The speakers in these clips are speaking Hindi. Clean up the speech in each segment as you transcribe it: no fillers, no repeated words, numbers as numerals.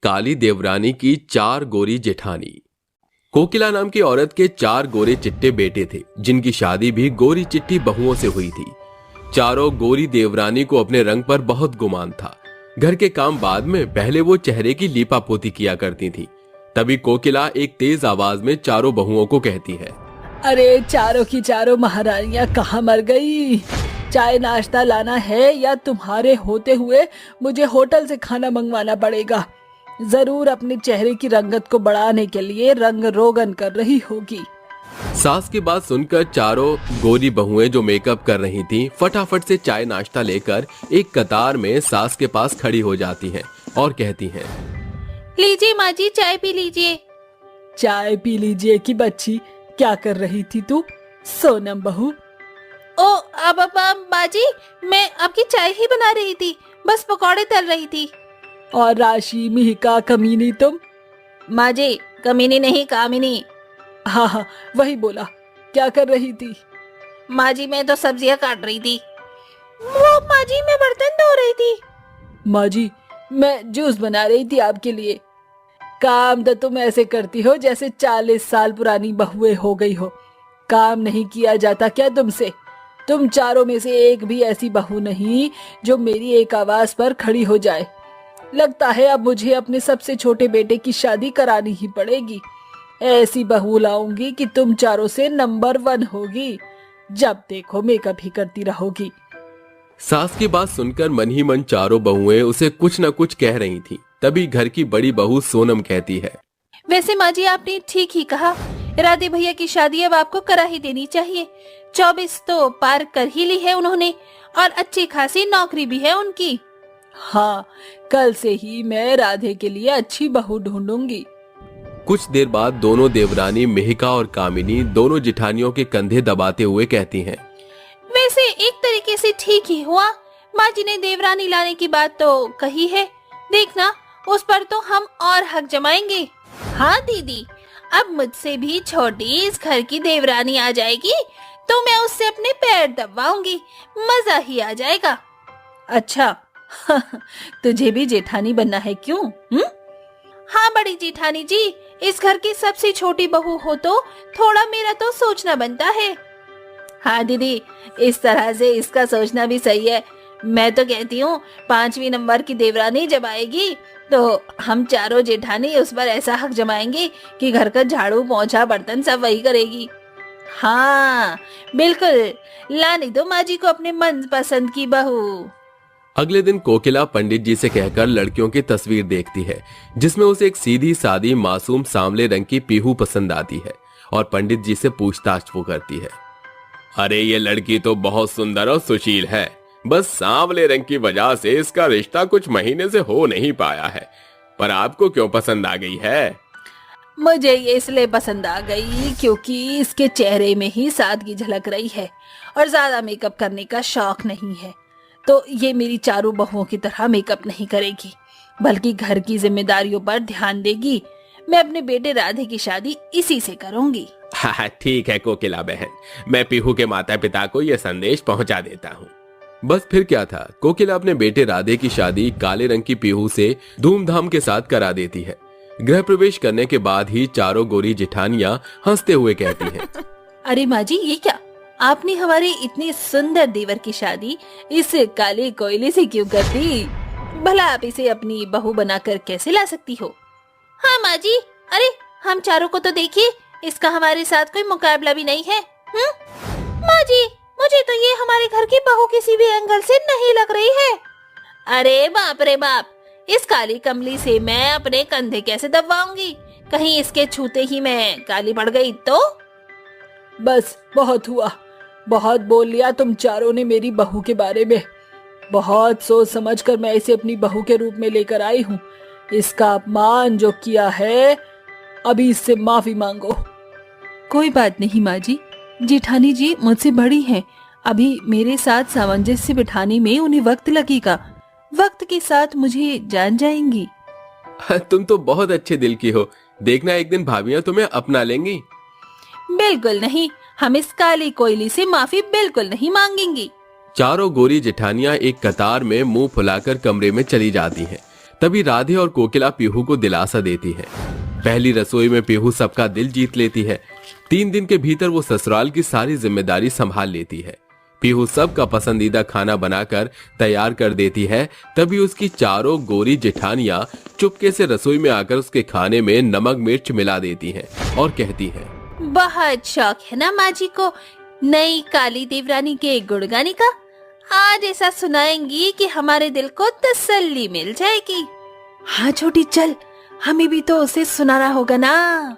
काली देवरानी की 4 गोरी जेठानी। कोकिला नाम की औरत के 4 गोरे चिट्टे बेटे थे, जिनकी शादी भी गोरी चिट्टी बहुओं से हुई थी। चारों गोरी देवरानी को अपने रंग पर बहुत गुमान था। घर के काम बाद में पहले वो चेहरे की लीपा पोती किया करती थी। तभी कोकिला एक तेज आवाज में चारों बहुओं को कहती है, अरे चारों की चारों महारानियां कहाँ मर गई? चाय नाश्ता लाना है या तुम्हारे होते हुए मुझे होटल से खाना मंगवाना पड़ेगा? जरूर अपने चेहरे की रंगत को बढ़ाने के लिए रंग रोगन कर रही होगी। सास की बात सुनकर चारों गोरी बहुएं जो मेकअप कर रही थीं, फटाफट से चाय नाश्ता लेकर एक कतार में सास के पास खड़ी हो जाती हैं और कहती हैं, लीजिए माँ जी, चाय पी लीजिए। चाय पी लीजिए कि बच्ची, क्या कर रही थी तू? सोनम बहू। ओ अब बाजी, मैं आपकी चाय ही बना रही थी, बस पकौड़े तल रही थी। और राशि, मिहिका, कमीनी तुम? माँ जी, कमीनी नहीं कामिनी। हाँ, वही बोला। क्या कर रही थी? माँ जी, मैं तो सब्जियां काट रही थी। वो माँ जी, मैं बर्तन धो रही थी। माँ जी, मैं जूस बना रही थी आपके लिए। काम तो तुम ऐसे करती हो जैसे 40 साल पुरानी बहुएं हो गई हो। काम नहीं किया जाता क्या तुमसे? तुम चारों में से एक भी ऐसी बहू नहीं जो मेरी एक आवाज पर खड़ी हो जाए। लगता है अब मुझे अपने सबसे छोटे बेटे की शादी करानी ही पड़ेगी। ऐसी बहू लाऊंगी कि तुम चारों से नंबर 1 होगी। जब देखो मेकअप ही करती रहोगी। सास की बात सुनकर मन ही मन चारों बहुएं उसे कुछ न कुछ कह रही थीं। तभी घर की बड़ी बहू सोनम कहती है, वैसे माँ जी, आपने ठीक ही कहा। राधे भैया की शादी अब आपको करा ही देनी चाहिए। 24 तो पार कर ही ली है उन्होंने, और अच्छी खासी नौकरी भी है उनकी। हाँ, कल से ही मैं राधे के लिए अच्छी बहू ढूंढूंगी। कुछ देर बाद दोनों देवरानी मिहिका और कामिनी दोनों जिठानियों के कंधे दबाते हुए कहती हैं, वैसे एक तरीके से ठीक ही हुआ। माँ जी ने देवरानी लाने की बात तो कही है, देखना उस पर तो हम और हक जमाएंगे। हाँ दीदी, अब मुझसे भी छोटी इस घर की देवरानी आ जाएगी तो मैं उससे अपने पैर दबाऊंगी, मजा ही आ जाएगा। अच्छा, तुझे भी जेठानी बनना है क्यों? हाँ बड़ी जेठानी जी, इस घर की सबसे छोटी बहू हो तो थोड़ा मेरा तो सोचना बनता है। हाँ दीदी, इस तरह से इसका सोचना भी सही है। मैं तो कहती हूँ 5वीं नंबर की देवरानी जब आएगी तो हम चारों जेठानी उस पर ऐसा हक जमाएंगे कि घर का झाड़ू पोंछा बर्तन सब वही करेगी। हाँ बिल्कुल, लाने दो माँ जी को अपने मन पसंद की बहू। अगले दिन कोकिला पंडित जी से कहकर लड़कियों की तस्वीर देखती है, जिसमें उसे एक सीधी सादी मासूम सांवले रंग की पीहू पसंद आती है और पंडित जी से पूछताछ वो करती है, अरे ये लड़की तो बहुत सुंदर और सुशील है, बस सांवले रंग की वजह से इसका रिश्ता कुछ महीने से हो नहीं पाया है, पर आपको क्यों पसंद आ गई है? मुझे ये इसलिए पसंद आ गई क्योंकि इसके चेहरे में ही सादगी झलक रही है और ज्यादा मेकअप करने का शौक नहीं है। तो ये मेरी चारों बहुओं की तरह मेकअप नहीं करेगी, बल्कि घर की जिम्मेदारियों पर ध्यान देगी। मैं अपने बेटे राधे की शादी इसी से करूंगी। हाँ ठीक है कोकिला बहन, मैं पीहू के माता पिता को यह संदेश पहुंचा देता हूँ। बस फिर क्या था, कोकिला अपने बेटे राधे की शादी काले रंग की पीहू से धूमधाम के साथ करा देती है। गृह प्रवेश करने के बाद ही चारों गोरी जिठानियां हंसते हुए कहती हैं, अरे माँ जी, ये क्या, आपने हमारे इतने सुंदर देवर की शादी इस काले कोयले से क्यों कर दी? भला आप इसे अपनी बहू बनाकर कैसे ला सकती हो? हाँ माँ जी, अरे हम चारों को तो देखिए, इसका हमारे साथ कोई मुकाबला भी नहीं है। माँ जी, मुझे तो ये हमारे घर की बहू किसी भी एंगल से नहीं लग रही है। अरे बाप रे बाप, इस काली कमली से मैं अपने कंधे कैसे दबाऊंगी? कहीं इसके छूते ही मैं काली पड़ गई तो? बस बहुत हुआ, बहुत बोल लिया तुम चारों ने मेरी बहू के बारे में। बहुत सोच समझ कर मैं इसे अपनी बहू के रूप में लेकर आई हूँ। इसका अपमान जो किया है, अभी इससे माफी मांगो। कोई बात नहीं माँ जी, जेठानी जी मुझसे बड़ी हैं, अभी मेरे साथ सामंजस्य बिठाने में उन्हें वक्त लगेगा, वक्त के साथ मुझे जान जाएंगी। तुम तो बहुत अच्छे दिल की हो, देखना एक दिन भाभियां तुम्हें अपना लेंगी। बिल्कुल नहीं, हम इस काली कोयली से माफी बिल्कुल नहीं मांगेंगी। चारों गोरी जेठानियां एक कतार में मुंह फुलाकर कमरे में चली जाती हैं। तभी राधे और कोकिला पीहू को दिलासा देती है। पहली रसोई में पीहू सबका दिल जीत लेती है। 3 दिन के भीतर वो ससुराल की सारी जिम्मेदारी संभाल लेती है। पीहू सबका पसंदीदा खाना बनाकर तैयार कर देती है। तभी उसकी चारों गोरी जेठानियां चुपके से रसोई में आकर उसके खाने में नमक मिर्च मिला देती हैं और कहती हैं, बहुत शौक है ना माँ जी को नई काली देवरानी के गुण गाने का। आज ऐसा सुनाएंगी कि हमारे दिल को तसल्ली मिल जाएगी। हाँ छोटी चल, हमें भी तो उसे सुनाना होगा ना।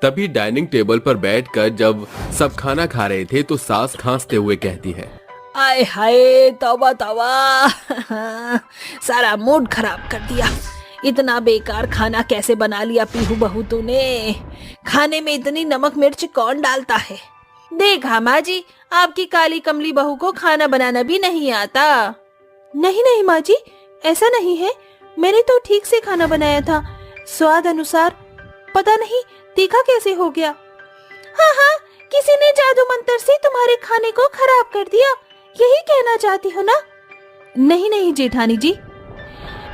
तभी डाइनिंग टेबल पर बैठकर जब सब खाना खा रहे थे तो सास खांसते हुए कहती है, आय हाय तौबा तौबा सारा मूड खराब कर दिया। इतना बेकार खाना कैसे बना लिया पीहू बहू तूने। खाने में इतनी नमक मिर्च कौन डालता है। देखा माँ जी, आपकी काली कमली बहू को खाना बनाना भी नहीं आता। नहीं नहीं माँ जी, ऐसा नहीं है। मैंने तो ठीक से खाना बनाया था, स्वाद अनुसार। पता नहीं तीखा कैसे हो गया। हाँ हाँ, किसी ने जादू मंत्र से तुम्हारे खाने को खराब कर दिया, यही कहना चाहती हो ना? नहीं नहीं जेठानी जी।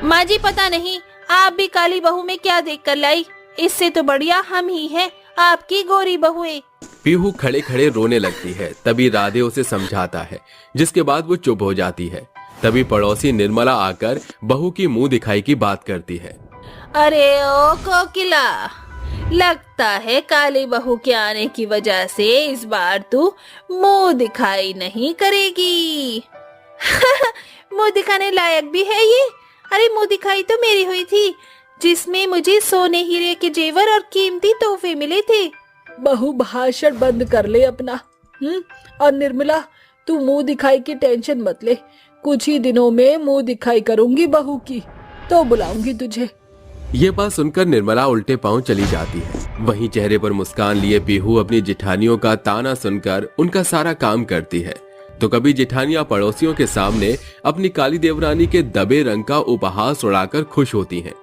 माँ जी पता नहीं आप भी काली बहू में क्या देख कर लाई। इससे तो बढ़िया हम ही हैं, आपकी गोरी बहुएं। पीहू खड़े खड़े रोने लगती है। तभी राधे उसे समझाता है, जिसके बाद वो चुप हो जाती है। तभी पड़ोसी निर्मला आकर बहू की मुंह दिखाई की बात करती है। अरे ओ कोकिला, लगता है काली बहू के आने की वजह से इस बार तू मुंह दिखाई नहीं करेगी। मुंह दिखाने लायक भी है ये। अरे मुंह दिखाई तो मेरी हुई थी, जिसमें मुझे सोने हीरे के जेवर और कीमती तोहफे मिले थे। बहू भाषण बंद कर ले अपना। और निर्मला, तू मुंह दिखाई की टेंशन मत ले। कुछ ही दिनों में मुंह दिखाई करूंगी बहू की, तो बुलाऊंगी तुझे। ये बात सुनकर निर्मला उल्टे पांव चली जाती है। वहीं चेहरे पर मुस्कान लिए पीहू अपनी जेठानियों का ताना सुनकर उनका सारा काम करती है। तो कभी जेठानियां पड़ोसियों के सामने अपनी काली देवरानी के दबे रंग का उपहास उड़ाकर खुश होती हैं।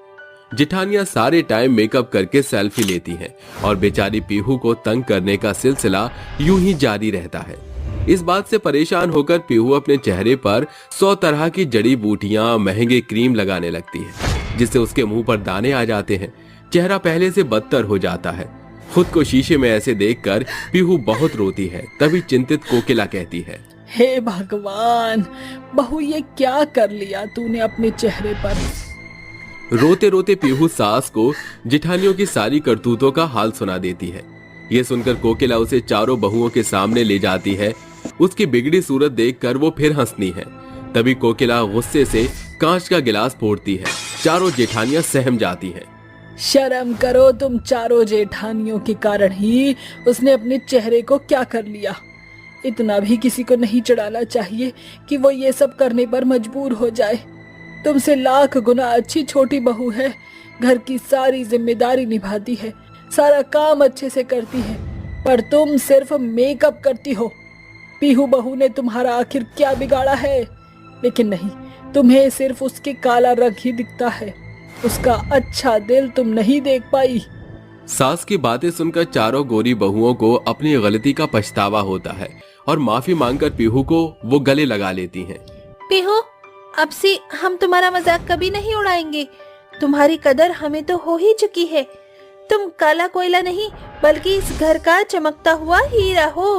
जेठानियां सारे टाइम मेकअप करके सेल्फी लेती हैं और बेचारी पीहू को तंग करने का सिलसिला यूं ही जारी रहता है। इस बात से परेशान होकर पीहू अपने चेहरे पर 100 तरह की जड़ी बूटियां, महंगे क्रीम लगाने लगती है, जिससे उसके मुंह पर दाने आ जाते हैं। चेहरा पहले से बदतर हो जाता है। खुद को शीशे में ऐसे देखकर पीहू बहुत रोती है। तभी चिंतित कोकिला कहती है, हे भगवान, बहू ये क्या कर लिया तूने अपने चेहरे पर। रोते रोते पीहू सास को जेठानियों की सारी करतूतों का हाल सुना देती है। ये सुनकर कोकिला उसे चारों बहुओं के सामने ले जाती है। उसकी बिगड़ी सूरत देखकर वो फिर हंसती है। तभी कोकिला गुस्से से कांच का गिलास फोड़ती है। चारों जेठानियां सहम जाती हैं। शर्म करो, तुम चारों जेठानियों के कारण ही उसने अपने चेहरे को क्या कर लिया। इतना भी किसी को नहीं चढ़ाना चाहिए कि वो ये सब करने पर मजबूर हो जाए। तुमसे लाख गुना अच्छी छोटी बहू है। घर की सारी जिम्मेदारी निभाती है, सारा काम अच्छे से करती है, पर तुम सिर्फ मेकअप करती हो। पीहू बहू ने तुम्हारा आखिर क्या बिगाड़ा है? लेकिन नहीं, तुम्हें सिर्फ उसके काला रंग ही दिखता है। उसका अच्छा दिल तुम नहीं देख पाई। सास की बातें सुनकर चारों गोरी बहुओं को अपनी गलती का पछतावा होता है और माफी मांगकर पीहू को वो गले लगा लेती हैं। पीहू, अब से हम तुम्हारा मजाक कभी नहीं उड़ाएंगे। तुम्हारी कदर हमें तो हो ही चुकी है। तुम काला कोयला नहीं, बल्कि इस घर का चमकता हुआ हीरा हो।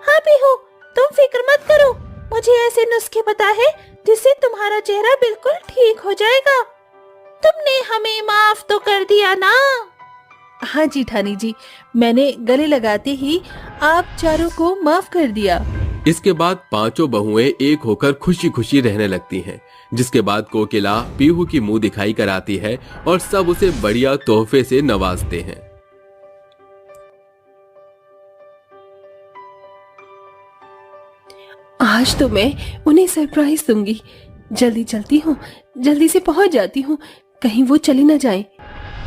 हाँ पीहू, तुम फिक्र मत करो। मुझे ऐसे नुस्खे पता है जिससे तुम्हारा चेहरा बिल्कुल ठीक हो जाएगा। तुमने हमें माफ तो कर दिया ना? हाँ जेठानी जी, मैंने गले लगाते ही आप चारों को माफ कर दिया। इसके बाद पांचों बहुएं एक होकर खुशी खुशी रहने लगती हैं। जिसके बाद कोकिला पीहू की मुंह दिखाई कराती है और सब उसे बढ़िया तोहफे से नवाजते हैं। आज तो मैं उन्हें सरप्राइज दूंगी। जल्दी चलती हूँ, जल्दी से पहुँच जाती हूँ, कहीं वो चली न जाए।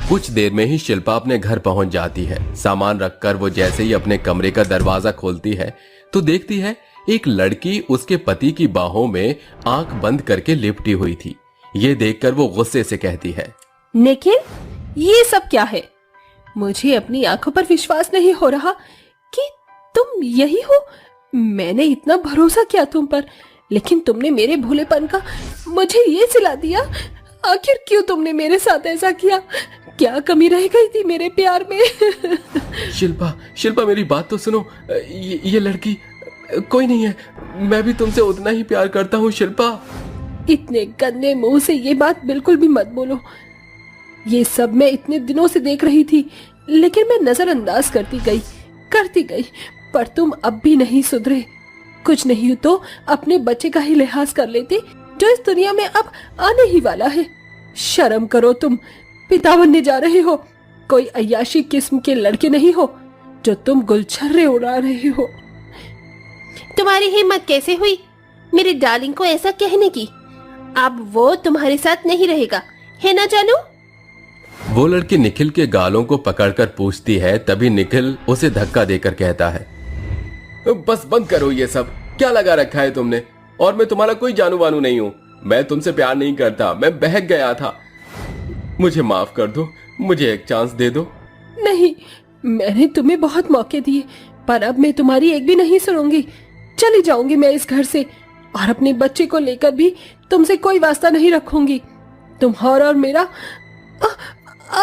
कुछ देर में ही शिल्पा अपने घर पहुंच जाती है। सामान रखकर वो जैसे ही अपने कमरे का दरवाजा खोलती है तो देखती है एक लड़की उसके पति की बाहों में आंख बंद करके लिपटी हुई थी। ये देखकर वो गुस्से से कहती है, निखिल, ये सब क्या है? मुझे अपनी आंखों पर विश्वास नहीं हो रहा कि तुम यही हो। मैंने इतना भरोसा किया तुम पर, लेकिन तुमने मेरे भोलेपन का मुझे ये सिला दिया। आखिर क्यों तुमने मेरे साथ ऐसा किया? क्या कमी रह गई थी मेरे प्यार में? शिल्पा, शिल्पा मेरी बात तो सुनो। ये लड़की कोई नहीं है, मैं भी तुमसे उतना ही प्यार करता हूँ शिल्पा। इतने गंदे मुंह से ये बात बिल्कुल भी मत बोलो। ये सब मैं इतने दिनों से देख रही थी, लेकिन मैं नजरअंदाज करती गई, पर तुम अब भी नहीं सुधरे। कुछ नहीं तो अपने बच्चे का ही लिहाज कर लेते, जो इस दुनिया में अब आने ही वाला है। शर्म करो, तुम पिता बनने जा रहे हो। कोई अय्याशी किस्म के लड़के नहीं हो जो तुम गुलछर्रे उड़ा रहे हो। तुम्हारी हिम्मत कैसे हुई मेरी डार्लिंग को ऐसा कहने की? अब वो तुम्हारे साथ नहीं रहेगा, है ना जानू? वो लड़की निखिल के गालों को पकड़कर पूछती है, तभी निखिल उसे धक्का देकर कहता है, बस बंद करो ये सब, क्या लगा रखा है तुमने? और मैं तुम्हारा कोई जानू वानू नहीं हूँ। मैं तुमसे प्यार नहीं करता, मैं बहक गया था। मुझे माफ कर दो, मुझे एक चांस दे दो। नहीं, मैंने तुम्हें बहुत मौके दिए, पर अब मैं तुम्हारी एक भी नहीं सुनूंगी। चली जाऊंगी मैं इस घर से, और अपने बच्चे को लेकर भी तुमसे कोई वास्ता नहीं रखूंगी। तुम्हारा और मेरा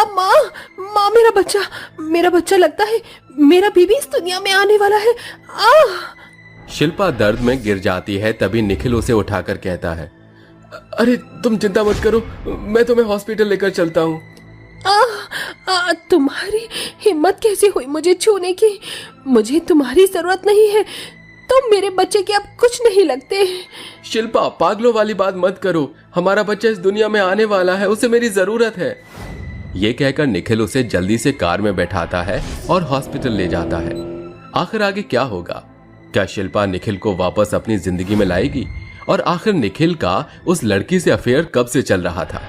माँ, मेरा बच्चा लगता है मेरा बीबी इस दुनिया में आने वाला है। शिल्पा दर्द में गिर जाती है, तभी निखिल उसे उठाकर कहता है, अरे तुम चिंता मत करो, मैं तुम्हें हॉस्पिटल लेकर चलता हूँ। तुम्हारी हिम्मत कैसे हुई मुझे छूने की? मुझे तुम्हारी जरूरत नहीं है, तुम मेरे बच्चे के अब कुछ नहीं लगते। शिल्पा, पागलों वाली बात मत करो, हमारा बच्चा इस दुनिया में आने वाला है, उसे मेरी जरूरत है। ये कहकर निखिल उसे जल्दी से कार में बैठाता है और हॉस्पिटल ले जाता है। आखिर आगे क्या होगा? क्या शिल्पा निखिल को वापस अपनी जिंदगी में लाएगी? और आखिर निखिल का उस लड़की से अफेयर कब से चल रहा था?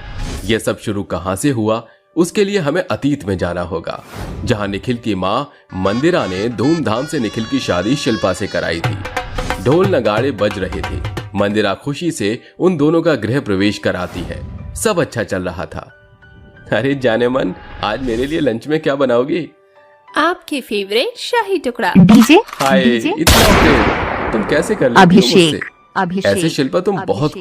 यह सब शुरू कहां से हुआ? उसके लिए हमें अतीत में जाना होगा, जहां निखिल की माँ मंदिरा ने धूमधाम से निखिल की शादी शिल्पा से कराई थी। ढोल नगाड़े बज रहे थे, मंदिरा खुशी से उन दोनों का गृह प्रवेश कराती है। सब अच्छा चल रहा था। अरे जाने मन, आज मेरे लिए लंच में क्या बनाओगी? आपके फेवरेट शाही टुकड़ा। डीजे हाय, इतना प्रेम तुम कैसे कर लेती हो मुझसे? अभिषेक ऐसे शिल्पा तुम बहुत